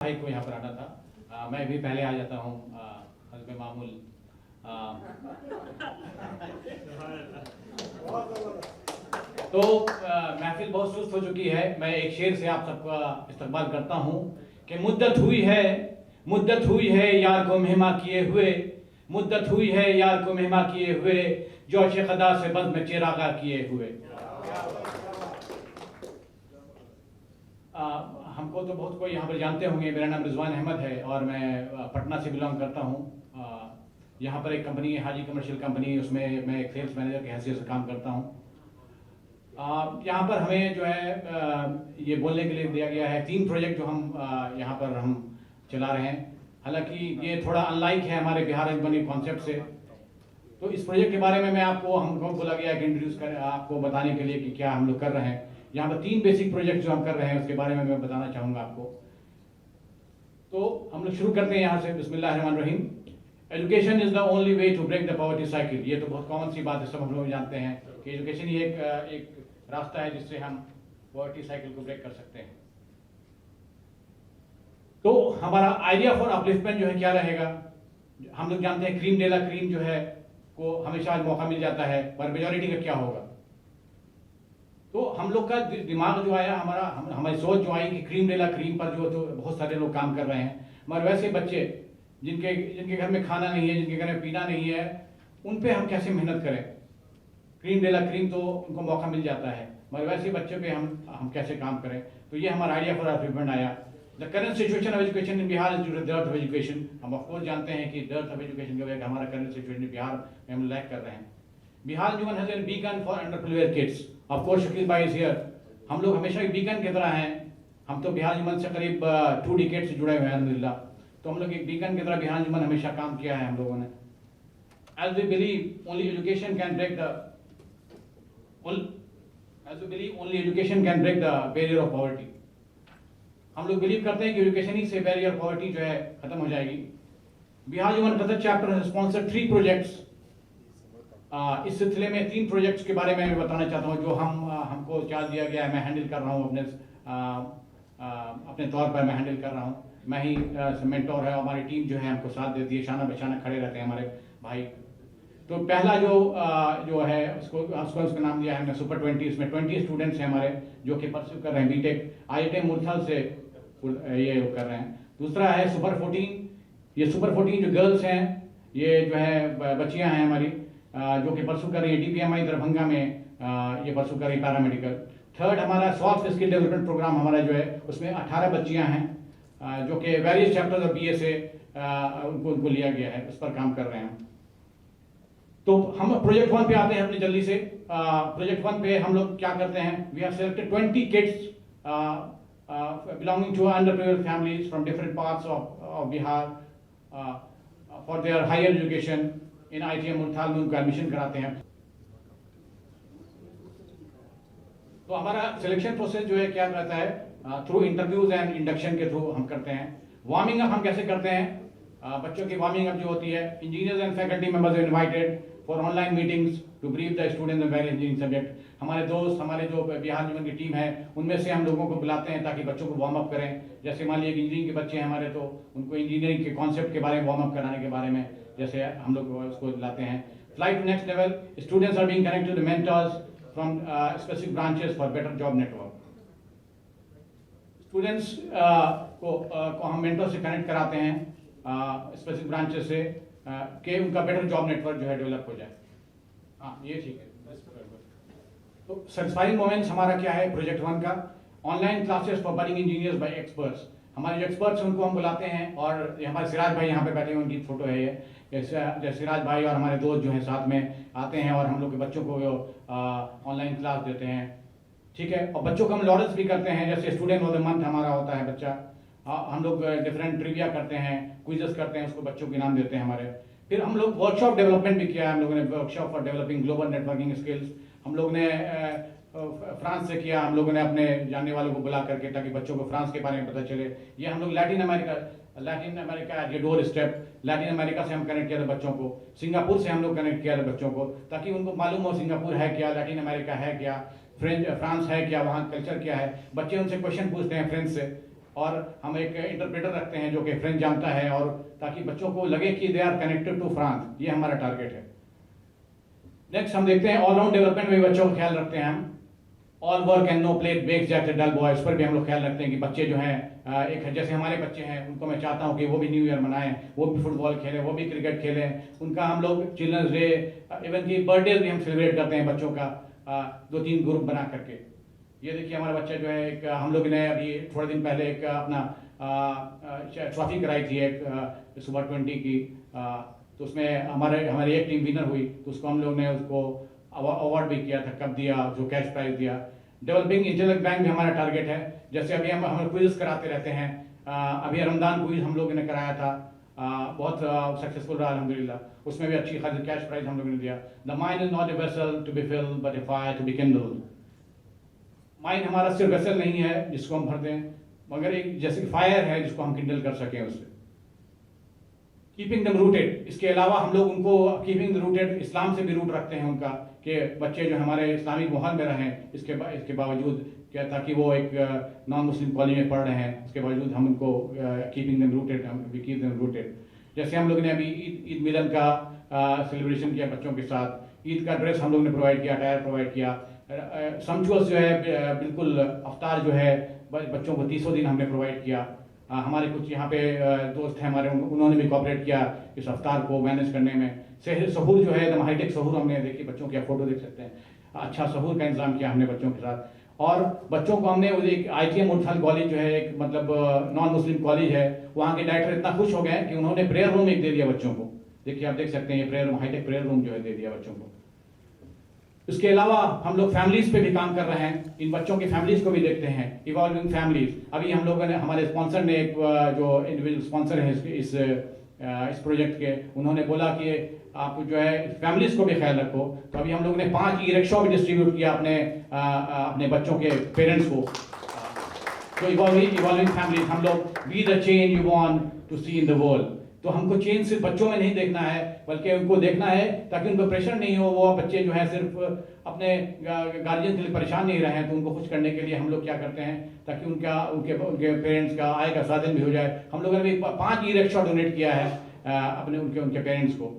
भाई को यहाँ पर आना था। मैं भी पहले आ जाता हूँ हस्बे मामूल। तो महफिल बहुत सुस्त हो चुकी है। मैं एक शेर से आप सबका इस्तकबाल करता हूँ कि मुद्दत हुई है यार को मेहमा किए हुए, मुद्दत हुई है यार को मेहमा किए हुए, जोश खदा से बज़्म में चिरागा किए हुए। हमको तो बहुत कोई यहाँ पर जानते होंगे। मेरा नाम रिजवान अहमद है और मैं पटना से बिलोंग करता हूँ। यहाँ पर एक कंपनी है, हाजी कमर्शियल कंपनी, उसमें मैं एक सेल्स मैनेजर की हैसियत से काम करता हूँ। यहाँ पर हमें जो है ये बोलने के लिए दिया गया है 3 प्रोजेक्ट जो हम यहाँ पर हम चला रहे हैं। हालांकि ये थोड़ा अनलाइक है हमारे बिहार अंजमनी कॉन्सेप्ट से। तो इस प्रोजेक्ट के बारे में हमको बोला गया कि इंट्रोड्यूस कर आपको बताने के लिए कि क्या हम लोग कर रहे हैं। यहाँ पर 3 बेसिक प्रोजेक्ट जो हम कर रहे हैं उसके बारे में मैं बताना चाहूँगा आपको। तो हम लोग शुरू करते हैं यहाँ से। बिस्मिल्लाहिर्रहमानिर्रहीम। Education is the only way to break the poverty cycle. ये तो बहुत कॉमन सी बात है, सब हम लोग जानते हैं कि एजुकेशन ही एक रास्ता है जिससे हम पॉवर्टी साइकिल को ब्रेक कर सकते हैं। तो हमारा आइडिया फॉर अपलिफ्टमेंट जो है क्या रहेगा। हम लोग जानते हैं क्रीम डेला क्रीम जो है को हमेशा मौका मिल जाता है, पर मेजॉरिटी का क्या होगा। तो हम लोग का दिमाग जो आया, हमारी सोच जो आई कि क्रीम डेला क्रीम पर जो तो बहुत सारे लोग काम कर रहे हैं, मगर वैसे बच्चे जिनके घर में खाना नहीं है, जिनके घर में पीना नहीं है, उन पे हम कैसे मेहनत करें। क्रीम डेला क्रीम तो उनको मौका मिल जाता है, मगर वैसे बच्चे पे हम कैसे काम करें। तो ये हमारा आइडिया फॉर अपलिफ्टमेंट आया। The current situation of education in Bihar is due to dearth of education. हम ऑफकोर्स जानते हैं कि डेर्थ ऑफ एजुकेशन की वजह से हमारा करंट सिचुएशन बिहार में हम लैग कर रहे हैं। Bihar Anjuman has been beacon for underprivileged kids. Of course Shakeel भाई इज हियर। हम लोग हमेशा एक बीकन की तरह हैं। हम तो बिहार अंजुमन से करीब 2 डिकेड से जुड़े हुए हैं अल्हम्दुलिल्लाह। तो हम लोग एक बीकन की तरह बिहार अंजुमन हमेशा काम किया है हम लोगों ने। As we believe only education can break the barrier of poverty. हम लोग बिलीव करते हैं कि एजुकेशन ही से बैरियर पॉवर्टी जो है खत्म हो जाएगी। Bihar human culture chapter has sponsored 3 projects. इस सिलसिले में 3 प्रोजेक्ट्स के बारे में मैं बताना चाहता हूँ जो हमको चार्ज दिया गया है। मैं हैंडल कर रहा हूँ अपने तौर पर मैं हैंडल कर रहा हूँ। मैं ही मेंटोर है, हमारी टीम जो है हमको साथ देती है, शाना बशाना खड़े रहते हैं हमारे भाई। तो पहला जो है उसका नाम दिया है हमने सुपर 20। इसमें 20 स्टूडेंट्स हैं हमारे जो कि परस्यू कर रहे हैं बीटेक IIT मुरथल से ये कर रहे हैं। दूसरा है सुपर 14। ये सुपर 14 जो गर्ल्स हैं, ये जो है बच्चियां हैं हमारी जो कि परस्यू कर रही है DPMI दरभंगा में, ये परस्यू कर रही है पैरामेडिकल। थर्ड हमारा सॉफ्ट स्किल डेवलपमेंट प्रोग्राम हमारा जो है उसमें 18 बच्चियां हैं जो कि वेरियस चैप्टर्स ऑफ BA से उनको लिया गया है, उस पर काम कर रहे हैं। तो हम प्रोजेक्ट 1 पे आते हैं अपनी जल्दी से। प्रोजेक्ट 1 पे हम लोग क्या करते हैं, we have selected 20 kids belonging to underprivileged families from different parts of Bihar for their higher education in IIT Murthal में उनका एडमिशन कराते हैं। तो हमारा सिलेक्शन प्रोसेस जो है क्या रहता है, थ्रू इंटरव्यूज एंड इंडक्शन के थ्रू हम करते हैं। वार्मिंग अप हम कैसे करते हैं, बच्चों की वार्मिंग अप जो होती है, engineers and faculty members are invited for online meetings to brief the students on various engineering subject. हमारे दोस्त, हमारे जो बिहार अंजुमन की टीम है, उनमें से हम लोगों को बुलाते हैं ताकि बच्चों को वार्म अप करें। जैसे मान लीजिए इंजीनियरिंग के बच्चे हैं हमारे, तो उनको इंजीनियरिंग के कॉन्सेप्ट के बारे में वार्म अप कराने के बारे में जैसे हम लोग उसको बुलाते हैं। Flight to next level, students are being connected to mentors from specific branches for better job network. Students को हम मेंटर से कनेक्ट कराते हैं स्पेसिफिक ब्रांचेस से कि उनका बेटर जॉब नेटवर्क जो है डेवलप हो जाए। हाँ, ये ठीक है। तो सेटिस्फाइंग मोमेंट्स हमारा क्या है प्रोजेक्ट 1 का, online classes for budding engineers bye experts. हमारे जो एक्सपर्ट्स हैं उनको हम बुलाते हैं, और हमारे सिराज भाई यहाँ पे बैठे हुए, उनकी फोटो है ये। सिराज भाई और हमारे दोस्त जो हैं साथ में आते हैं और हम लोग के बच्चों को ऑनलाइन क्लास देते हैं, ठीक है। और बच्चों को हम लॉरेंस भी करते हैं, जैसे स्टूडेंट ऑफ द मंथ हमारा होता है बच्चा। हम लोग डिफरेंट ट्रिविया करते हैं, क्विजेस करते हैं, उसको बच्चों को इनाम देते हैं हमारे। फिर हम लोग वर्कशॉप डेवलपमेंट भी किया है, हम लोगों ने workshop for developing global networking skills. हम लोग ने फ्रांस से किया, हम लोगों ने अपने जानने वालों को बुला करके ताकि बच्चों को फ्रांस के बारे में पता चले। ये हम लोग लैटिन अमेरिका ये डोर स्टेप, लैटिन अमेरिका से हम कनेक्ट किया था बच्चों को। सिंगापुर से हम लोग कनेक्ट किया था बच्चों को ताकि उनको मालूम हो सिंगापुर है क्या, लैटिन अमेरिका है क्या, फ्रांस है क्या, वहाँ कल्चर क्या है। बच्चे उनसे क्वेश्चन पूछते हैं फ्रेंड्स से, और हम एक इंटरप्रेटर रखते हैं जो कि फ्रेंच जानता है, और ताकि बच्चों को लगे कि they are connected to France, ये हमारा टारगेट है। नेक्स्ट हम देखते हैं ऑलराउंड डेवलपमेंट में बच्चों का ख्याल रखते हैं हम। All work and no play makes Jack a dull boy, इस पर भी हम लोग ख्याल रखते हैं कि बच्चे जो हैं एक जैसे हमारे बच्चे हैं, उनको मैं चाहता हूँ कि वो भी न्यू ईयर मनाएं, वो भी फुटबॉल खेलें, वो भी क्रिकेट खेलें। उनका हम लोग चिल्ड्रंस डे, इवन की बर्थडे भी हम सेलिब्रेट करते हैं बच्चों का 2-3 ग्रुप बना करके। ये देखिए हमारा बच्चा जो है, एक हम लोग ने अभी थोड़े दिन पहले एक अपना ट्रॉफी कराई थी एक सुपर 20 की, तो उसमें हमारी एक टीम विनर हुई, तो उसको हम लोग ने उसको अवार्ड भी किया था, कप दिया, जो कैश प्राइज दिया। डेवलपिंग इंटेलेक्ट बैंक भी हमारा टारगेट है। जैसे अभी हम क्विज कराते रहते हैं, अभी रमजान क्विज हम लोगों ने कराया था, बहुत सक्सेसफुल रहा अल्हम्दुलिल्लाह। उसमें भी अच्छी खासी कैश प्राइज हम लोगों ने दिया। The mind is not a vessel to be filled but a fire to be kindled. Mind हमारा सिर्फ वेसल नहीं है जिसको हम भर दें, मगर एक जैसे फायर है जिसको हम किंडल कर सकें उससे। कीपिंग दम रूटेड, इसके अलावा हम लोग उनको कीपिंग रूटेड इस्लाम से भी रूट रखते हैं उनका, कि बच्चे जो हमारे इस्लामिक माहौल में रहें। इसके बावजूद क्या, ताकि वो एक नॉन मुस्लिम कॉलेज में पढ़ रहे हैं, उसके बावजूद हम उनको कीपिंग दम रूटेड, हम कीप दम रूटेड। जैसे हम लोग ने अभी ईद मिलन का सेलिब्रेशन किया बच्चों के साथ, ईद का ड्रेस हम लोग ने प्रोवाइड किया, अटायर प्रोवाइड किया। समचुअस जो है बिल्कुल अफ्तार जो है बच्चों को 30 दिन हमने प्रोवाइड किया। हमारे कुछ यहाँ पे दोस्त हैं हमारे, उन्होंने भी कॉपरेट किया इस अफ्तार को मैनेज करने में। सहूर जो है एकदम हाईटेक सहूर हमने, देखिए बच्चों की फोटो देख सकते हैं, अच्छा सहूर का इंतजाम किया हमने बच्चों के साथ। और बच्चों को हमने एक ITM उड़थल कॉलेज जो है, एक मतलब नॉन मुस्लिम कॉलेज है, वहाँ के डायरेक्टर इतना खुश हो गए कि उन्होंने प्रेयर रूम एक दे दिया बच्चों को। देखिए आप देख सकते हैं, ये prayer room, high tech prayer room जो है दे दिया बच्चों को। इसके अलावा हम लोग फैमिलीज पे भी काम कर रहे हैं, इन बच्चों की फैमिलीज को भी देखते हैं, इवॉल्विंग फैमिलीज। अभी हम लोगों ने, हमारे स्पॉन्सर ने, एक जो इंडिविजुअल स्पॉन्सर है इस प्रोजेक्ट के, उन्होंने बोला कि आप जो है फैमिलीज को भी ख्याल रखो। तो अभी हम लोग ने 5 ई-रिक्शा भी डिस्ट्रीब्यूट किया अपने बच्चों के पेरेंट्स को। तो इवॉल्विंग फैमिलीज, हम लोग be the change you want to see in the world. तो हमको चेंज सिर्फ बच्चों में नहीं देखना है, बल्कि उनको देखना है ताकि उनको प्रेशर नहीं हो, वो बच्चे जो है सिर्फ अपने गार्जियन के लिए परेशान नहीं रहे। तो उनको खुश करने के लिए हम लोग क्या करते हैं, ताकि उनके पेरेंट्स का आय का साधन भी हो जाए। हम लोगों ने भी 5 ई-रिक्शा डोनेट किया है अपने उनके पेरेंट्स को।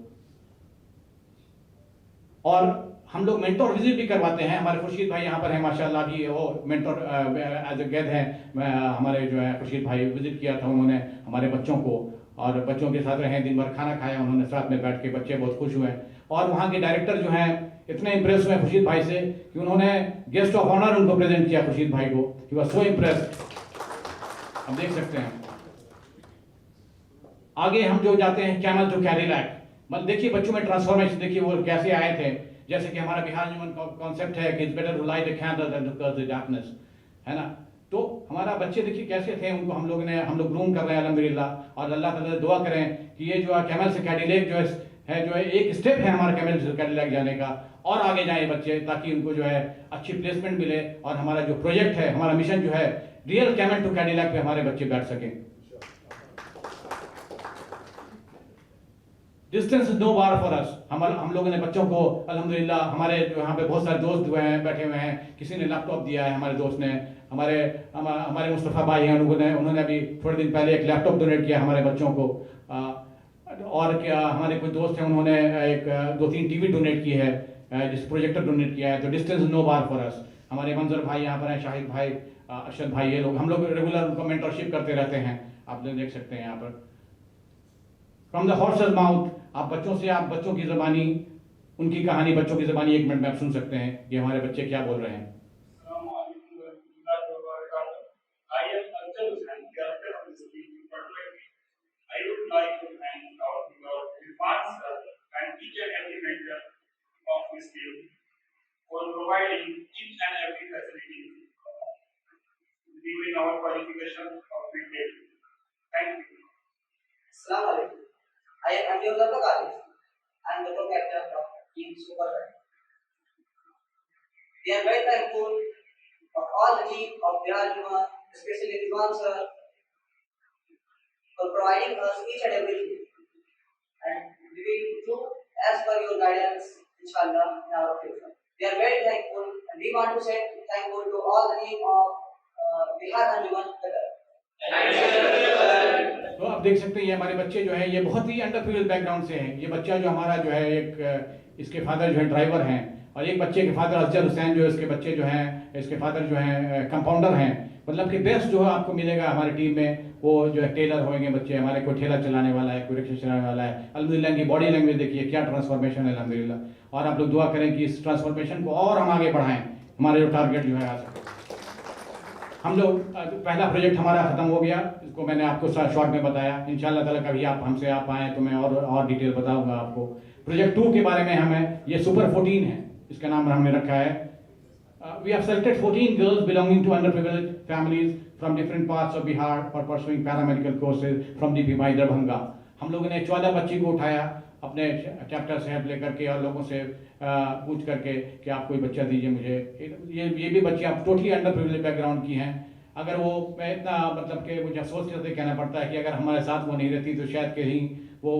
और हम लोग मेंटोर विजिट भी करवाते हैं। हमारे खुर्शीद भाई यहाँ पर हैं माशाल्लाह, भी वो मेंटोर एज ए गेस्ट हैं। हमारे जो है खुर्शीद भाई विजिट किया था उन्होंने हमारे बच्चों को, और बच्चों के साथ रहे, दिन भर खाना खाया उन्होंने साथ में बैठ के, बच्चे बहुत खुश हुए। और वहाँ के डायरेक्टर जो हैं इतने इंप्रेस हुए खुर्शीद भाई से कि उन्होंने गेस्ट ऑफ ऑनर उनको प्रेजेंट किया खुर्शीद भाई को। ही वाज सो इम्प्रेस्ड, हम देख सकते हैं। आगे हम जो जाते हैं कैमल टू कैडिलैक, मतलब देखिए बच्चों में ट्रांसफॉर्मेशन देखिए वो कैसे आए थे। जैसे कि हमारा बिहार ह्यूमन कॉन्सेप्ट है कि it's better to light a candle than to curse the darkness, है ना। तो हमारा बच्चे देखिए कैसे थे, उनको हम लोग ग्रूम कर रहे हैं अल्हम्दुलिल्लाह। और अल्लाह ताला से दुआ करें कि ये जो कैमल से कैडिलैक जो है एक स्टेप है हमारा कैमल से कैडिलैक जाने का, और आगे जाए बच्चे, ताकि उनको जो है अच्छी प्लेसमेंट मिले, और हमारा जो प्रोजेक्ट है, हमारा मिशन जो है, रियल कैमल टू कैडिलैक पे हमारे बच्चे बैठ सकें। Distance is no bar for us. हम लोगों ने बच्चों को अल्हम्दुलिल्लाह, हमारे यहाँ पे बहुत सारे दोस्त हुए हैं, बैठे हुए हैं, किसी ने लैपटॉप दिया है, हमारे दोस्त ने, हमारे मुस्तफ़ा भाई हैं, उन्होंने अभी थोड़े दिन पहले एक लैपटॉप डोनेट किया हमारे बच्चों को। और क्या हमारे कुछ दोस्त हैं, उन्होंने एक 2-3 टीवी डोनेट की है, जिस प्रोजेक्टर डोनेट किया है। तो distance no bar for us. हमारे मंजर भाई यहाँ पर हैं, शाहिद भाई, अरशद भाई, ये लोग, हम लोग रेगुलर उनको मेंटरशिप करते रहते हैं, आप लोग देख सकते हैं यहाँ पर। फ्रॉम द हॉर्सेस माउथ, आप बच्चों की ज़बानी, उनकी कहानी बच्चों की ज़बानी 1 मिनट में आप सुन सकते हैं कि हमारे बच्चे क्या बोल रहे हैं। I would like to thank our sponsor and each and every member of this team for providing each and every facility during our qualification of retail. Thank you. Assalamu alaikum. I am Amir Abdul. I am the co-captain of Team Super Red. We are very thankful of all the team of Bihar Juma, especially the sponsor, for providing us each and everything. And we will do as per your guidance, inshallah, in our future. We are very thankful, and we want to say thankful to all the team of Bihar Anjuman Qatar. तो आप देख सकते हैं ये हमारे बच्चे जो हैं ये बहुत ही अंडर प्रिविलेज्ड बैकग्राउंड से हैं। ये बच्चा जो हमारा जो है एक इसके फादर जो है ड्राइवर हैं और एक बच्चे के फादर अजहर हुसैन जो है इसके बच्चे जो हैं इसके फादर जो हैं कंपाउंडर हैं। मतलब कि बेस्ट जो है आपको मिलेगा हमारी टीम में वो जो है टेलर होंगे बच्चे हमारे, कोई ठेला चलाने वाला है, कोई रिक्शा चलाने वाला है। अल्हम्दुलिल्लाह की बॉडी लैंग्वेज देखिए क्या ट्रांसफॉर्मेशन है अल्हम्दुलिल्लाह। और आप लोग दुआ करें कि इस ट्रांसफॉर्मेशन को और हम आगे बढ़ाएं, हमारे जो टारगेट जो है आ सके। हम लोग पहला प्रोजेक्ट हमारा खत्म हो गया, इसको मैंने आपको शॉर्ट में बताया। इंशाल्लाह ताला कभी आप हमसे आप आए तो मैं और डिटेल बताऊंगा आपको। प्रोजेक्ट 2 के बारे में हमें ये सुपर 14 है, इसका नाम हमने रखा है। We have selected 14 girls belonging to underprivileged families from different parts of Bihar for pursuing paramedical courses from the BMI Darbhanga। हम लोगों ने 14 बच्ची को उठाया अपने चैप्टर से हेल्प लेकर के और लोगों से पूछ करके कि आप कोई बच्चा दीजिए मुझे। ये भी बच्ची आप टोटली अंडर प्रिविलेज बैकग्राउंड की हैं। अगर वो मैं इतना मतलब कि मुझे अफसोस करते कहना पड़ता है कि अगर हमारे साथ वो नहीं रहती तो शायद कहीं वो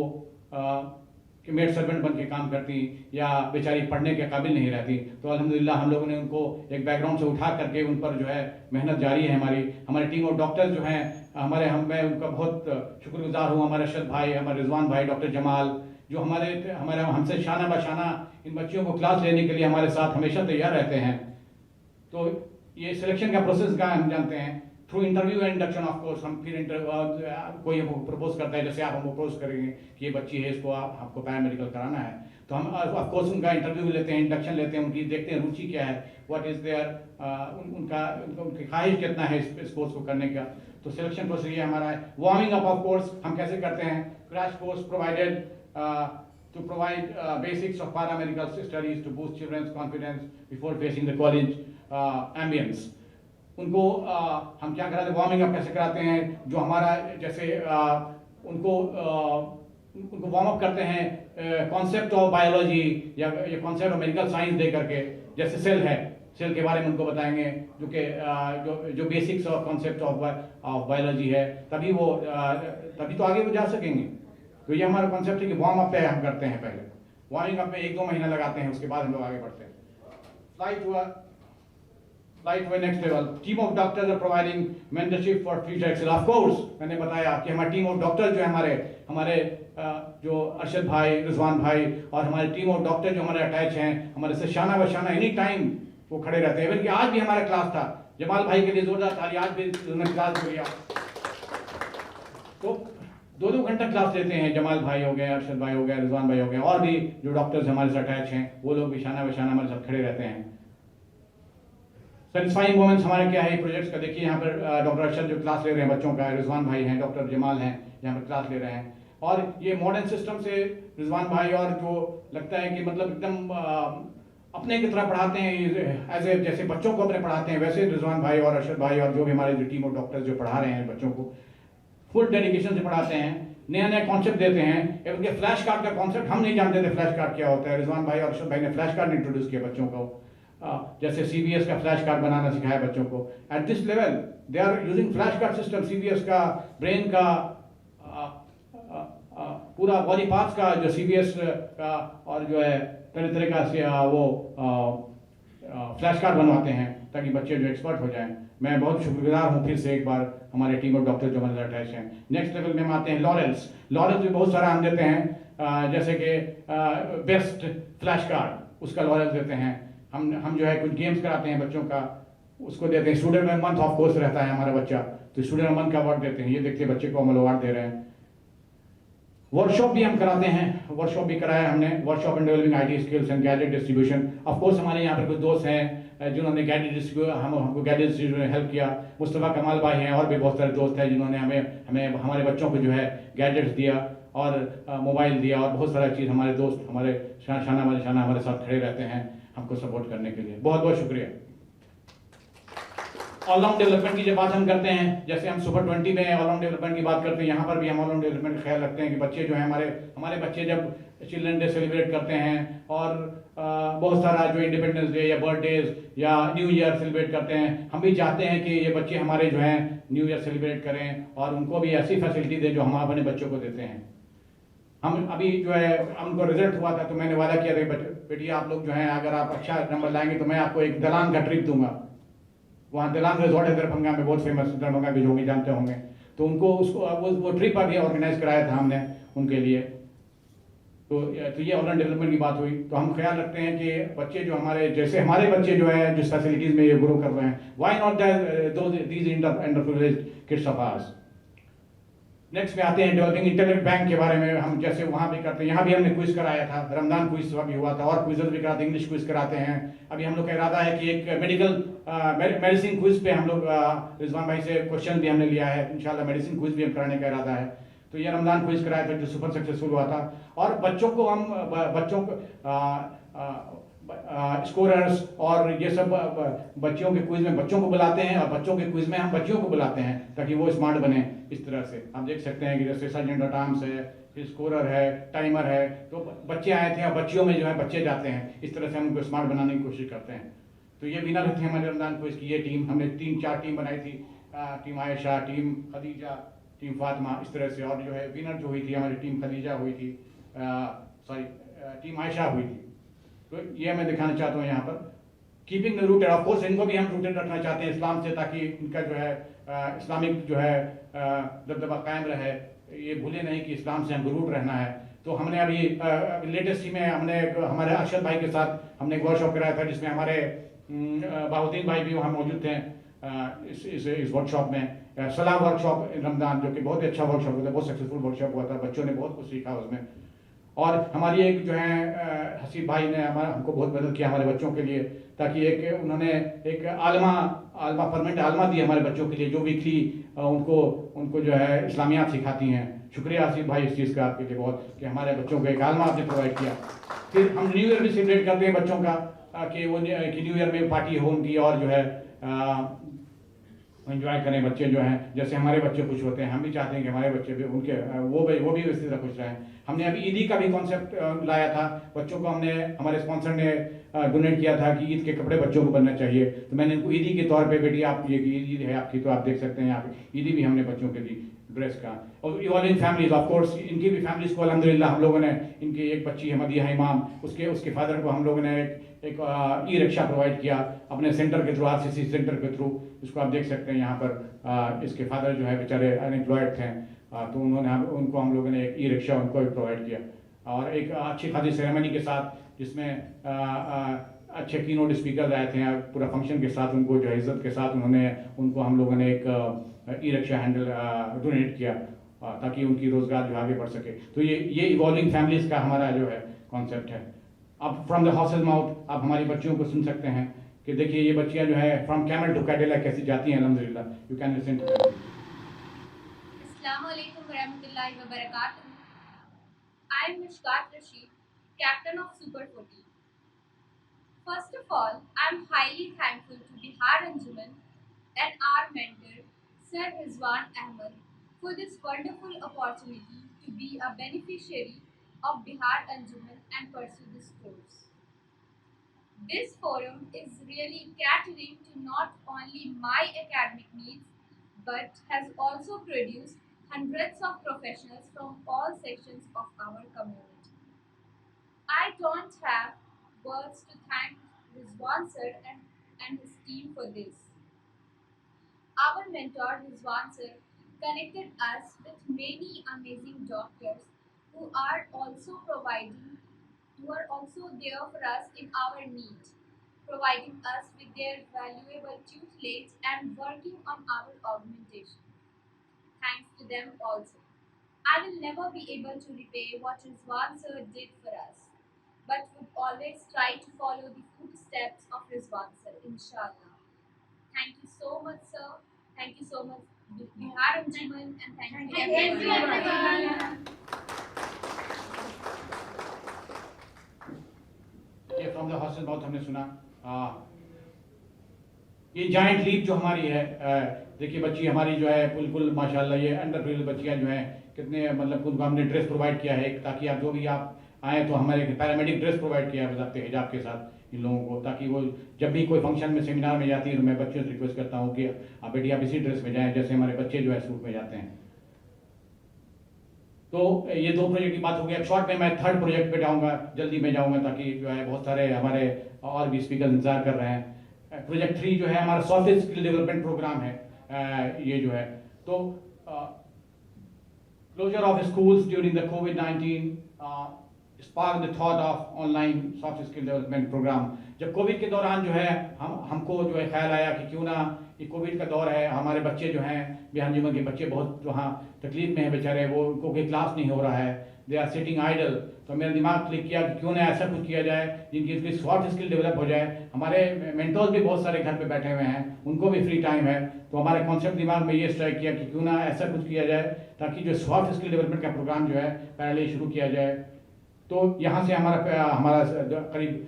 कि मेड सर्वेंट बन के काम करती या बेचारी पढ़ने के काबिल नहीं रहती। तो अल्हम्दुलिल्लाह हम लोगों ने उनको एक बैकग्राउंड से उठा करके उन पर जो है मेहनत जारी है। हमारी टीम ऑफ डॉक्टर्स जो हैं मैं उनका बहुत शुक्रगुजार हूँ। हमारे अरशद भाई, हमारे रिजवान भाई, डॉक्टर जमाल जो हमारे हमसे शाना बशाना इन बच्चियों को क्लास लेने के लिए हमारे साथ हमेशा तैयार रहते हैं। तो ये सिलेक्शन का प्रोसेस का हम जानते हैं through interview and induction. Of course हम फिर कोई हमको प्रपोज करता है, जैसे आप हमको प्रपोज करेंगे कि ये बच्ची है इसको आपको पैरामेडिकल कराना है, तो हम ऑफ कोर्स उनका इंटरव्यू लेते हैं, इंडक्शन लेते हैं, उनकी देखते हैं रुचि क्या है, व्हाट इज देयर उनकी ख्वाहिश कितना है इस कोर्स को करने का। तो सिलेक्शन प्रोसेस ये हमारा है। वार्मिंग अप ऑफ कोर्स हम कैसे करते हैं, crash course provided to provide basics of paramedical studies to boost children's confidence before facing the college ambience। उनको हम क्या कराते हैं, वार्मिंग अप कैसे कराते हैं, जो हमारा जैसे उनको वार्म अप करते हैं कॉन्सेप्ट ऑफ बायोलॉजी या कॉन्सेप्ट ऑफ मेडिकल साइंस दे करके। जैसे सेल है, सेल के बारे में उनको बताएंगे जो कि जो बेसिक्स और कॉन्सेप्ट ऑफ बायोलॉजी है, तभी तो आगे वो जा सकेंगे। तो ये हमारा कॉन्सेप्ट है कि वार्म अप पे हम करते हैं, पहले वार्मिंग अप में 1-2 महीना लगाते हैं, उसके बाद हम लोग आगे बढ़ते हैं। Flight to a next level. Team of doctors are providing mentorship for future excel। Of course, मैंने बताया कि हमारी टीम ऑफ डॉक्टर जो है हमारे जो अरशद भाई, रिजवान भाई और हमारी टीम ऑफ डॉक्टर जो हमारे अटैच हैं, हमारे से शाना बशाना एनी टाइम वो खड़े रहते हैं। इवन कि आज भी हमारा क्लास था, जमाल भाई के लिए जोरदार ताली, आज भी उन्होंने क्लास लिया। तो 2-2 घंटा क्लास लेते हैं। जमाल भाई हो गए, अरशद भाई हो गए, रिजवान भाई हो गए, और भी जो डॉक्टर्स हमारे से अटैच हैं वो लोग भी शाना बशाना हमारे साथ खड़े रहते हैं। सेटिस्फाइंग मोमेंट्स हमारे क्या है प्रोजेक्ट्स का, देखिए यहाँ पर डॉक्टर अरशद जो क्लास ले रहे हैं बच्चों का, रिजवान भाई हैं, डॉक्टर जमाल हैं यहाँ पर क्लास ले रहे हैं। और ये मॉडर्न सिस्टम से रिजवान भाई और जो लगता है कि मतलब एकदम अपने की तरह पढ़ाते हैं, जैसे बच्चों को अपने पढ़ाते हैं, वैसे रिजवान भाई और अरशद भाई और जो भी हमारे जो टीम ऑफ डॉक्टर्स जो पढ़ा रहे हैं बच्चों को फुल डेडिकेशन से पढ़ाते हैं, नया कॉन्सेप्ट देते हैं। उनके फ्लैश कार्ड का कॉन्सेप्ट हम नहीं जानते थे, फ्लैश कार्ड क्या होता है। रिजवान भाई और अरशद भाई ने फ्लैश कार्ड इंट्रोड्यूस किया बच्चों को, जैसे CBS का फ्लैश कार्ड बनाना सिखाया बच्चों को। At this level they are using flash card system, CBS का ब्रेन का पूरा बॉडी पार्ट्स का जो CBS का और जो है तरह का से वो फ्लैश कार्ड बनवाते हैं ताकि बच्चे जो एक्सपर्ट हो जाएं। मैं बहुत शुक्रगुजार हूँ फिर से एक बार हमारे टीम ऑफ डॉक्टर जो हमारे अटैच हैं। नेक्स्ट लेवल में हम आते हैं लॉरेल्स भी बहुत सारा हम देते हैं, जैसे कि बेस्ट फ्लैश कार्ड उसका लॉरेल्स देते हैं। हम जो है कुछ गेम्स कराते हैं बच्चों का, उसको देते हैं। स्टूडेंट में मंथ ऑफ कोर्स रहता है हमारा बच्चा, तो स्टूडेंट मंथ का अवार्ड देते हैं। ये देखते हैं बच्चे को हम अवार्ड दे रहे हैं। वर्कशॉप भी हम कराते हैं, वर्कशॉप भी कराया हमने, workshop in developing IT skills and gadget distribution. Of course हमारे यहाँ पर कुछ दोस्त हैं जिन्होंने गैजेट हमको गैजेट डिस्ट्रीब्यूशन में हेल्प किया। मुस्तफ़ा कमाल भाई हैं और भी बहुत सारे दोस्त हैं जिन्होंने हमें हमारे बच्चों को जो है गैजेट्स दिया और मोबाइल दिया और बहुत सारा चीज़। हमारे दोस्त हमारे शाना हमारे साथ खड़े रहते हैं हमको सपोर्ट करने के लिए। बहुत बहुत शुक्रिया। ऑलराउंड डेवलपमेंट की जब बात हम करते हैं, जैसे हम सुपर 20 में ऑलराउंड डेवलपमेंट की बात करते हैं, यहाँ पर भी हम ऑलराउंड डेवलपमेंट का ख्याल रखते हैं कि बच्चे जो हैं हमारे बच्चे जब चिल्ड्रन डे सेलिब्रेट करते हैं और बहुत सारा जो इंडिपेंडेंस डे या बर्थडेज या न्यू ईयर सेलिब्रेट करते हैं, हम भी चाहते हैं कि ये बच्चे हमारे जो हैं न्यू ईयर सेलिब्रेट करें और उनको भी ऐसी फैसिलिटी दें जो हम अपने बच्चों को देते हैं। हम अभी जो है उनको रिजल्ट हुआ था तो मैंने वादा किया था बेटी आप लोग जो हैं अगर आप अच्छा नंबर लाएंगे तो मैं आपको एक दलान का ट्रिप दूंगा। वहाँ दलान रिजॉर्ट है दरभंगा में, बहुत फेमस, दरभंगा के जो भी जानते होंगे। तो उनको उसको वो ट्रिप अभी ऑर्गेनाइज कराया था हमने उनके लिए। तो ये ऑर्गन डेवलपमेंट की बात हुई। तो हम ख्याल रखते हैं कि बच्चे जो हमारे, जैसे हमारे बच्चे जो है जिस फैसिलिटीज़ में ये ग्रो कर रहे हैं, why not these underprivileged kids of ours. Next में आते हैं डेवलपिंग इंटरनेट बैंक के बारे में। हम जैसे वहाँ भी करते हैं, यहाँ भी हमने क्विज कराया था, रमजान क्विज भी हुआ था, और क्विज़ भी कराते हैं, इंग्लिश क्विज कराते हैं। अभी हम लोग का इरादा है कि एक मेडिकल मेडिसिन क्विज पे हम लोग रिजवान भाई से क्वेश्चन भी हमने लिया है, इंशाल्लाह मेडिसिन क्विज भी हम कराने का इरादा है। तो ये रमजान क्विज कराया था जो सुपर सक्सेसफुल हुआ था। और बच्चों को हम बच्चों को स्कोरर्स और ये सब बच्चों के क्विज में बच्चों को बुलाते हैं, और बच्चों के क्विज में हम बच्चियों को बुलाते हैं ताकि वो स्मार्ट बने। इस तरह से आप देख सकते हैं कि जैसे सर्जेंट टर्म्स है, स्कोरर है, टाइमर है, तो बच्चे आए थे और बच्चियों में जो है बच्चे जाते हैं। इस तरह से हम उनको स्मार्ट बनाने की कोशिश करते हैं। तो ये विनर थे हमारे रमजान क्विज की ये टीम। हमने 3-4 टीम बनाई थी, team Ayesha, team Khadija, team Fatima, इस तरह से। और जो है विनर जो हुई थी हमारी टीम खदीजा हुई थी, टीम आयशा हुई थी। तो ये मैं दिखाना चाहता हूँ यहाँ पर keeping the rooted. Of course इनको भी हम रूटेड रखना चाहते हैं इस्लाम से, ताकि इनका जो है इस्लामिक जो है दबदबा कायम रहे। ये भूले नहीं कि इस्लाम से हमको रूट रहना है। तो हमने अभी लेटेस्ट ही में हमने हमारे अरशद भाई के साथ हमने एक वर्कशॉप कराया था, जिसमें हमारे बाहुद्दीन भाई भी वहाँ मौजूद थे इस वर्कशॉप में। सलाह वर्कशॉप रमजान, जो कि बहुत ही अच्छा वर्कशॉप हुआ था, बहुत सक्सेसफुल वर्कशॉप हुआ था, बच्चों ने बहुत कुछ सीखा उसमें। और हमारी एक जो है हसीब भाई ने हमको बहुत मदद किया हमारे बच्चों के लिए, ताकि उन्होंने एक आलमा परमानेंट आलमा दी हमारे बच्चों के लिए, जो वीकली उनको जो है इस्लामियात सिखाती हैं। शुक्रिया हसीब भाई इस चीज़ का आपके लिए बहुत, कि हमारे बच्चों को एक आलमा आपने प्रोवाइड किया। फिर हम न्यू ईयर भी सेलिब्रेट करते हैं बच्चों का, कि न्यू ईयर में पार्टी हो उनकी, और जो है एंजॉय करें बच्चे जो हैं। जैसे हमारे बच्चे खुश होते हैं, हम भी चाहते हैं कि हमारे बच्चे भी वो भी इसी तरह खुश रहें। हमने अभी ईदी का भी कॉन्सेप्ट लाया था बच्चों को। हमने हमारे स्पॉन्सर ने डोनेट किया था कि ईद के कपड़े बच्चों को बनना चाहिए। तो मैंने इनको ईदी के तौर पे, बेटी आप ये ईद है आपकी, तो आप देख सकते हैं यहाँ पे ईदी भी हमने बच्चों के दी ड्रेस का। और इवॉल्विंग फैमिलीज, ऑफ कोर्स इनकी भी फैमिलीज को अल्हम्दुलिल्लाह हम लोगों ने, इनकी एक बच्ची है मदिया इमाम, उसके फादर को हम लोगों ने एक ई रिक्शा प्रोवाइड किया अपने सेंटर के थ्रू, RCC सेंटर के थ्रू। इसको आप देख सकते हैं यहाँ पर। इसके फादर जो है बेचारे अनएम्प्लॉयड थे, तो उनको हम लोगों ने एक ई रिक्शा उनको भी प्रोवाइड किया, और एक अच्छी खासी सेरेमनी के साथ, जिसमें अच्छे कीनोट स्पीकर आए थे पूरा फंक्शन के साथ। उनको जो इज्जत के साथ उनको हम लोगों ने एक ई रिक्शा हैंडल डोनेट किया, ताकि उनकी रोज़गार जो आगे बढ़ सके। तो ये इवॉल्विंग फैमिलीज़ का हमारा जो है कॉन्सेप्ट है। अब फ्रॉम द हॉर्सेस माउथ आप हमारी बच्चियों को सुन सकते हैं कि देखिए ये बच्चियाँ जो है फ्रॉम कैमल टू कैडिलैक कैसी जाती हैं अल्हम्दुलिल्लाह। You can listen to them. अस्सलाम वालेकुम वरहमतुल्लाहि वबरकातुहू। I am Mishkat Rashid, captain of Super 40. First of all, I am highly thankful to Bihar Anjuman and our mentor, Sir Rizwan Ahmed, for this wonderful opportunity to be a beneficiary of Bihar Anjuman and pursue this course. This forum is really catering to not only my academic needs, but has also produced hundreds of professionals from all sections of our community. I don't have words to thank Rizwan sir and his team for this. Our mentor Rizwan sir connected us with many amazing doctors who are also there for us in our need, providing us with their valuable tutelage and working on our augmentation. Thanks to them also. I will never be able to repay what Rizwan sir did for us, but would always try to follow the footsteps of Rizwan sir, inshallah. Thank you so much, sir. Thank you so much, Bihar Anjuman, and thank you everyone. ये from the horses mouth हमने सुना। ये giant leap जो हमारी है, देखिए बच्ची हमारी जो है बिल्कुल माशाल्लाह, ये अंडर बच्चियाँ जो हैं कितने, मतलब उनको हमने ड्रेस प्रोवाइड किया है, ताकि आप जो भी आप आए तो हमारे पैरामेडिक ड्रेस प्रोवाइड किया है बजाते हिजाब के साथ इन लोगों को, ताकि वो जब भी कोई फंक्शन में सेमिनार में जाती है तो मैं बच्चों से रिक्वेस्ट करता हूँ कि आप बेटी आप इसी ड्रेस में जाएँ जैसे हमारे बच्चे जो है सूट में जाते हैं। तो ये 2 प्रोजेक्ट की बात हो गई। शॉर्ट में मैं 3rd प्रोजेक्ट पे जाऊँगा, जल्दी में जाऊँगा, ताकि जो है बहुत सारे हमारे और भी स्पीकर इंतजार कर रहे हैं। प्रोजेक्ट 3 जो है हमारा सॉफ्ट स्किल डेवलपमेंट प्रोग्राम है। ये जो है तो Closure of schools during the COVID-19 sparked the thought of online soft skill development program. जब कोविड के दौरान जो है हमको जो है ख्याल आया कि क्यों ना ये कोविड का दौर है, हमारे बच्चे जो हैं बिहार जीवन के बच्चे बहुत वहाँ तकलीफ में है बेचारे, वो उनको कोई क्लास नहीं हो रहा है, दे आर सिटिंग आइडल। तो मेरा दिमाग क्लिक किया कि क्यों ना ऐसा कुछ किया जाए जिनकी सॉफ्ट स्किल डेवलप हो जाए। हमारे मेंटर्स भी बहुत सारे घर पे बैठे हुए हैं, उनको भी फ्री टाइम है, तो हमारे कॉन्सेप्ट दिमाग में ये स्ट्राइक किया कि क्यों ना ऐसा कुछ किया जाए ताकि जो सॉफ्ट स्किल डेवलपमेंट का प्रोग्राम जो है पहले शुरू किया जाए। तो यहाँ से हमारा करीब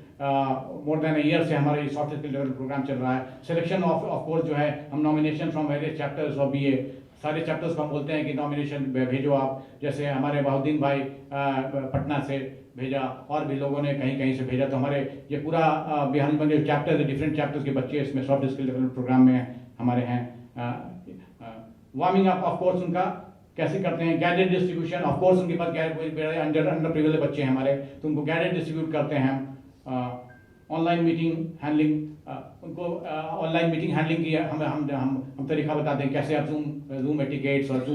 मोर देन ईयर से हमारा ये सॉफ्ट स्किल डेवलपमेंट प्रोग्राम चल रहा है। सिलेक्शन ऑफ कोर्स जो है हम nomination from various chapters of BA, सारे चैप्टर्स को हम बोलते हैं कि नॉमिनेशन भेजो आप, जैसे हमारे बहुद्दीन भाई पटना से भेजा और भी लोगों ने कहीं कहीं से भेजा। तो हमारे ये पूरा बिहार में जो चैप्टर्स है, डिफरेंट चैप्टर्स के बच्चे इसमें सॉफ्ट स्किल डेवलपमेंट प्रोग्राम में हमारे हैं। वार्मिंग अप ऑफ कोर्स उनका कैसे करते हैं, गैजेट डिस्ट्रीब्यूशन ऑफ कोर्स उनके पास अंडर प्रिविलेज बच्चे हैं हमारे, तो उनको गैजेट डिस्ट्रीब्यूट करते हैं हम। ऑनलाइन मीटिंग हैंडलिंग, उनको ऑनलाइन मीटिंग हैंडलिंग की हम तरीका बताते हैं कैसे आप जूम एटिकेट्स और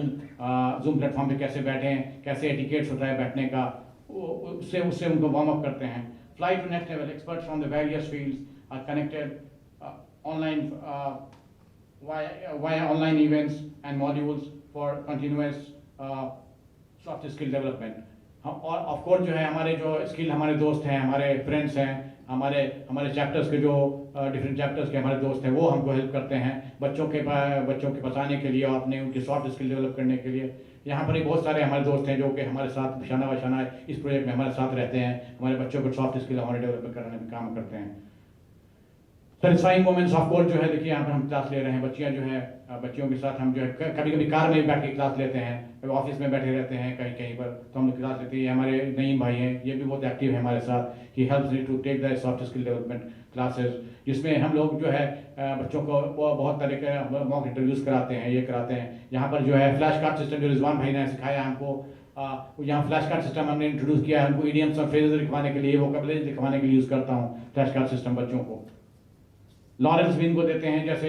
जूम प्लेटफॉर्म पे कैसे बैठें, कैसे एटिकेट्स होता है बैठने का, उससे उनको वार्म अप करते हैं। Fly to next level, experts from the various fields are connected online via online events and modules for continuous soft skill development. और ऑफ कोर्स जो है हमारे जो स्किल हमारे दोस्त हैं, हमारे फ्रेंड्स हैं, हमारे चैप्टर्स के जो डिफरेंट चैप्टर्स के हमारे दोस्त हैं, वो हमको हेल्प करते हैं बच्चों के बचाने के लिए और अपने उनकी सॉफ्ट स्किल डेवलप करने के लिए। यहाँ पर ही बहुत सारे हमारे दोस्त हैं जो कि हमारे साथ शाना बशाना इस प्रोजेक्ट में हमारे साथ रहते हैं, हमारे बच्चों को सॉफ्ट स्किल हमारे डेवलप करने में काम करते हैं। सेटिस्फाइंग मोमेंट्स ऑफ कोर्स जो है, देखिए यहाँ पर हम क्लास ले रहे हैं, बच्चियाँ जो है बच्चियों के साथ हम जो है कभी कभी कार में बैठ के क्लास लेते हैं, कभी ऑफिस में बैठे रहते हैं कहीं कहीं पर, तो हम लोग क्लास लेते हैं। हमारे नईम भाई हैं, ये भी बहुत एक्टिव है हमारे साथ, he helps me to take the soft skill development classes, जिसमें हम लोग जो है बच्चों को बहुत तरह के मॉक इंटरव्यूज़ कराते हैं, ये कराते हैं। यहाँ पर जो है फ्लैश कार्ड सिस्टम जो रिजवान भाई ने सिखाया हमको, यहाँ फ्लैश कार्ड सिस्टम हमने इंट्रोड्यूस किया है, उनको ईडियम्स और फ्रेजेस लिखवाने के लिए, वोकैबुलरी लिखवाने के लिए यूज़ करता हूँ फ्लैश कार्ड सिस्टम बच्चों को। लॉरेंस भी इनको देते हैं, जैसे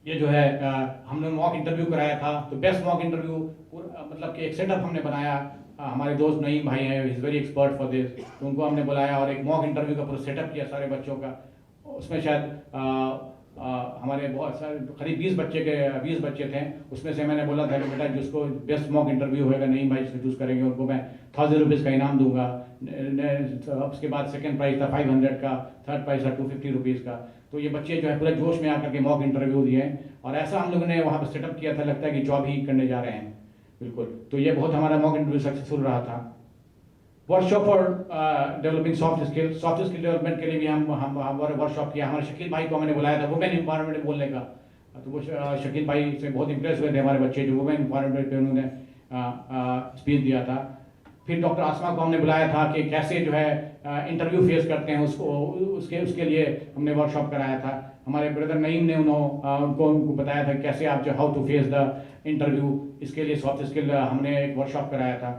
ये जो है हमने मॉक इंटरव्यू कराया था, तो बेस्ट मॉक इंटरव्यू मतलब कि एक सेटअप हमने बनाया, हमारे दोस्त नईम भाई हैं, is very expert for this, तो उनको हमने बुलाया और एक मॉक इंटरव्यू का पूरा सेटअप किया सारे बच्चों का। उसमें शायद हमारे बहुत सारे करीब 20 बच्चे थे, उसमें से मैंने बोला था कि बेटा जिसको बेस्ट मॉक इंटरव्यू होएगा नईम भाई जिसको चूज़ करेंगे उनको मैं 1000 रुपीज़ का इनाम दूंगा। उसके बाद सेकंड प्राइज़ था 500 का, थर्ड प्राइज़ था 250 रुपीज़ का। तो ये बच्चे जो है पूरे जोश में आकर के मॉक इंटरव्यू दिए और ऐसा हम लोगों ने वहाँ पर सेटअप किया था, लगता है कि जॉब ही करने जा रहे हैं बिल्कुल। तो ये बहुत हमारा मॉक इंटरव्यू सक्सेसफुल रहा था। Workshop for developing soft skill development के लिए भी हमारे वर्कशॉप किया। हमारे शकील भाई को हमने बुलाया था वुमेन एम्पावरमेंट बोलने का, तो वो शकील भाई से बहुत इंप्रेस हुए थे हमारे बच्चे, जो वुमेन एम्पावरमेंट पे उन्होंने स्पीच दिया था। फिर डॉक्टर आसमा को हमने बुलाया था कि कैसे जो है इंटरव्यू फेस करते हैं, उसके लिए हमने वर्कशॉप कराया था। हमारे ब्रदर नईम ने उनको बताया था कैसे आप जो how to face the interview, इसके लिए सॉफ्ट स्किल हमने एक वर्कशॉप कराया था।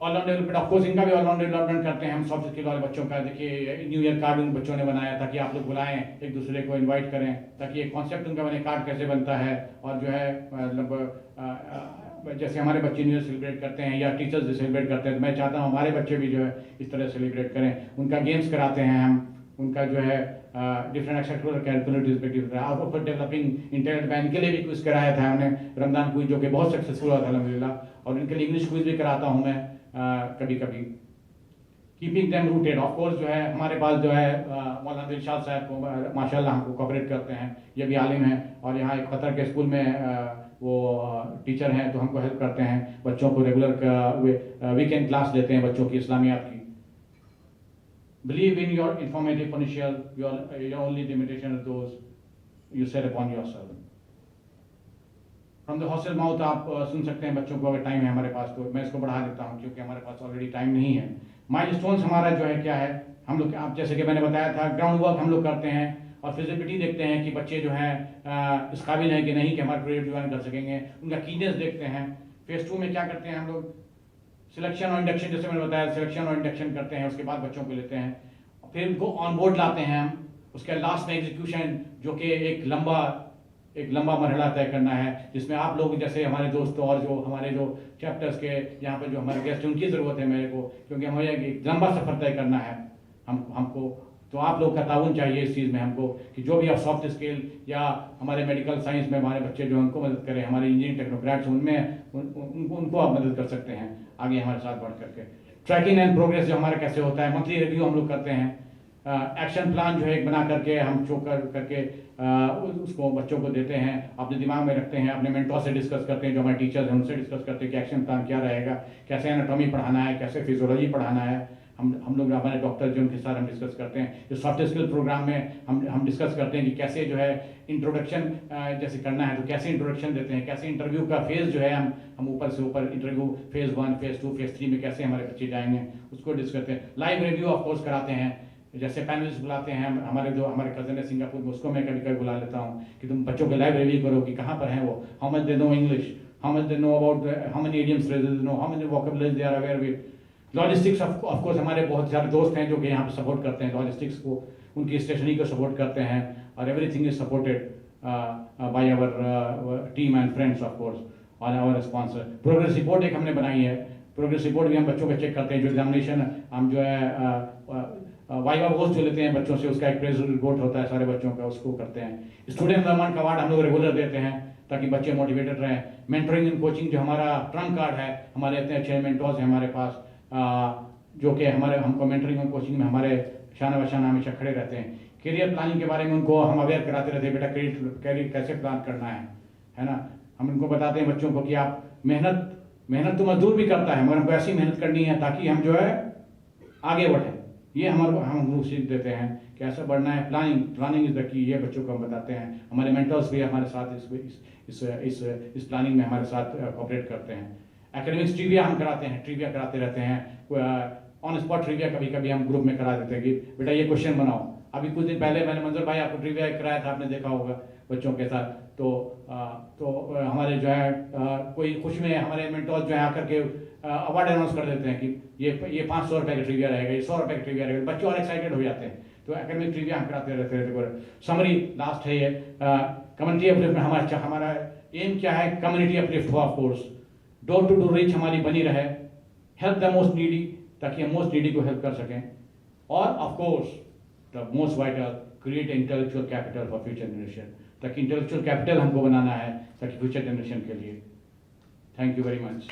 ऑलराउंड डेवलपमेंट, ऑफकोर्स इनका भी ऑलराउंड डेवलपमेंट करते हैं हम सॉफ्ट स्किल वाले बच्चों का। देखिए न्यू ईयर कार्ड उन बच्चों ने बनाया था कि आप लोग बुलाएं, एक दूसरे को इनवाइट करें, ताकि एक कॉन्सेप्ट उनका बने कार्ड कैसे बनता है। और जो है मतलब जैसे हमारे बच्चे न्यू ईयर सेलिब्रेट करते हैं या टीचर्स सेलिब्रेट करते हैं, तो मैं चाहता हूँ हमारे बच्चे भी जो है इस तरह सेलिब्रेट करें। उनका गेम्स कराते हैं हम, उनका जो है डिफरेंट एक्स्ट्रा कैलकुलेटिव पे डेवलपिंग इंटरनेट बैंक के लिए भी क्विज कराया था हमने, रमजान क्विज, जो कि बहुत सक्सेसफुल हुआ था अल्हम्दुलिल्लाह। और उनके लिए इंग्लिश क्विज भी कराता हूँ मैं कभी कभी। Keeping them rooted, of course जो है हमारे पास जो है मौलाना दिलशाद साहब को माशाल्लाह हमको कोऑपरेट करते हैं, ये भी आलिम हैं और यहाँ एक कतर के स्कूल में वो टीचर हैं, तो हमको हेल्प करते हैं, बच्चों को रेगुलर वीकेंड क्लास देते हैं बच्चों की इस्लामियात की। Believe in your informative potential, your only limitation those you set upon yourself. From the hostel mouth आप सुन सकते हैं बच्चों को, अगर टाइम है हमारे पास तो मैं इसको बढ़ा देता हूँ क्योंकि हमारे पास ऑलरेडी टाइम नहीं है। माइलस्टोन्स हमारा जो है क्या है, हम लोग आप जैसे कि मैंने बताया था ग्राउंड वर्क हम लोग करते हैं और फिजिबिलिटी देखते हैं कि बच्चे जो हैं इस काबिल हैं कि नहीं कि हमारा प्रोजेक्ट ज्वाइन कर सकेंगे, उनका कीनेस देखते हैं। फेज 2 में क्या करते हैं हम लोग, सिलेक्शन और इंडक्शन, जैसे मैंने बताया सिलेक्शन और इंडक्शन करते हैं, उसके बाद बच्चों को लेते हैं, फिर उनको ऑन बोर्ड लाते हैं हम, उसके लास्ट में एग्जीक्यूशन, जो कि एक लंबा एक लंबा मरहला तय करना है, जिसमें आप लोग जैसे हमारे दोस्त और जो हमारे जो चैप्टर्स के यहाँ पर जो हमारे गेस्ट हैं उनकी ज़रूरत है मेरे को, क्योंकि हमें एक लंबा सफ़र तय करना है हमको। तो आप लोग का ताउन चाहिए इस चीज़ में हमको, कि जो भी आप सॉफ्ट स्किल या हमारे मेडिकल साइंस में हमारे बच्चे जो उनको मदद करें, हमारे इंजीनियरिंग टेक्नोक्रेट्स उनमें उनको आप मदद कर सकते हैं आगे हमारे साथ बढ़ करके। ट्रैकिंग एंड प्रोग्रेस जो हमारा कैसे होता है, मंथली रिव्यू हम लोग करते हैं, एक्शन प्लान जो है एक बना करके हम शो करके उसको बच्चों को देते हैं, अपने दिमाग में रखते हैं, अपने मेंटोर से डिस्कस करते हैं, जो हमारे टीचर्स हैं उनसे डिस्कस करते हैं कि एक्शन प्लान क्या रहेगा, कैसे एनाटॉमी पढ़ाना है, कैसे फिजियोलॉजी पढ़ाना है। हम लोग हमारे डॉक्टर जो उनके साथ हम डिस्कस करते हैं। जो सॉफ्ट स्किल प्रोग्राम में हम डिस्कस करते हैं कि कैसे जो है इंट्रोडक्शन जैसे करना है तो कैसे इंट्रोडक्शन देते हैं, कैसे इंटरव्यू का फेज़ जो है हम ऊपर से ऊपर इंटरव्यू फेज़ 1, फेज़ 2, फेज़ 3 में कैसे हमारे बच्चे जाएंगे उसको डिस्कस करते हैं। लाइव रिव्यू ऑफ कोर्स कराते हैं, जैसे पैनलिस्ट बुलाते हैं हमारे कज़न है सिंगापुर में, उसको मैं कभी कभी बुला लेता हूँ कि तुम बच्चों के लाइव रिव्यू करो कि कहाँ पर हैं वो, how much they know English, how much they know about, how many idioms they know, how many vocabularies they are aware with. Logistics of course हमारे बहुत सारे दोस्त हैं जो कि यहाँ पे सपोर्ट करते हैं लॉजिस्टिक्स को, उनकी स्टेशनरी को सपोर्ट करते हैं, और everything is supported by our team and friends of course और आवर स्पॉन्सर। प्रोग्रेस रिपोर्ट एक हमने बनाई है, प्रोग्रेस रिपोर्ट भी हम बच्चों का चेक करते हैं। जो एग्जामिनेशन हम जो है वाइवा वोस जो लेते हैं बच्चों से, उसका एक प्रेस रिपोर्ट होता है सारे बच्चों का, उसको करते हैं। स्टूडेंट डेवलपमेंट अवार्ड हम लोग रेगुलर देते हैं ताकि बच्चे मोटिवेटेड रहें। मेंटरिंग एंड कोचिंग जो हमारा ट्रंक कार्ड है, हमारे इतने अच्छे मेंटर्स हैं हमारे पास जो कि हमको मेंटरिंग और कोचिंग में हमारे शाना बशाना हमेशा खड़े रहते हैं। करियर प्लानिंग के बारे में उनको हम अवेयर कराते रहते हैं, बेटा करियर कैसे प्लान करना है ना। हम उनको बताते हैं बच्चों को कि आप मेहनत तो मजदूर भी करता है, मगर हमको ऐसी मेहनत करनी है ताकि हम जो है आगे बढ़ें। ये हम सीख देते हैं कि ऐसा बढ़ना है। प्लानिंग इज द की, ये बच्चों को हम बताते हैं। हमारे मेंटर्स भी हमारे साथ इस प्लानिंग में हमारे साथ कोऑपरेट करते हैं। एकेडमिक्स ट्रिविया हम ट्रिविया कराते रहते हैं। ऑन स्पॉट ट्रिविया कभी कभी हम ग्रुप में करा देते हैं कि बेटा ये क्वेश्चन बनाओ। अभी कुछ दिन पहले मैंने मंजूर भाई आपको ट्रिविया कराया था, आपने देखा होगा बच्चों के साथ। तो हमारे जो है कोई खुश में हमारे मेंटर्स जो है आकर के अवार्ड अनाउंस कर देते हैं कि ये 500 रुपये का ट्रिविया रहेगा, ये 100 रुपये का ट्रिविया रहेगा। बच्चे और एक्साइटेड हो जाते हैं। तो एकेडमिक ट्रिविया हम कराते रहते हैं। समरी लास्ट है ये कम्युनिटी अपलिफ्ट में हमारा एम क्या है, कम्युनिटी अपलिफ्ट हो। Of course door to door reach हमारी बनी रहे, हेल्प द मोस्ट नीडी, ताकि हम मोस्ट नीडी को हेल्प कर सकें। और of course the most vital, create intellectual capital for future generation, ताकि इंटेलेक्चुअल कैपिटल हमको बनाना है ताकि फ्यूचर जनरेशन के लिए। Thank you very much.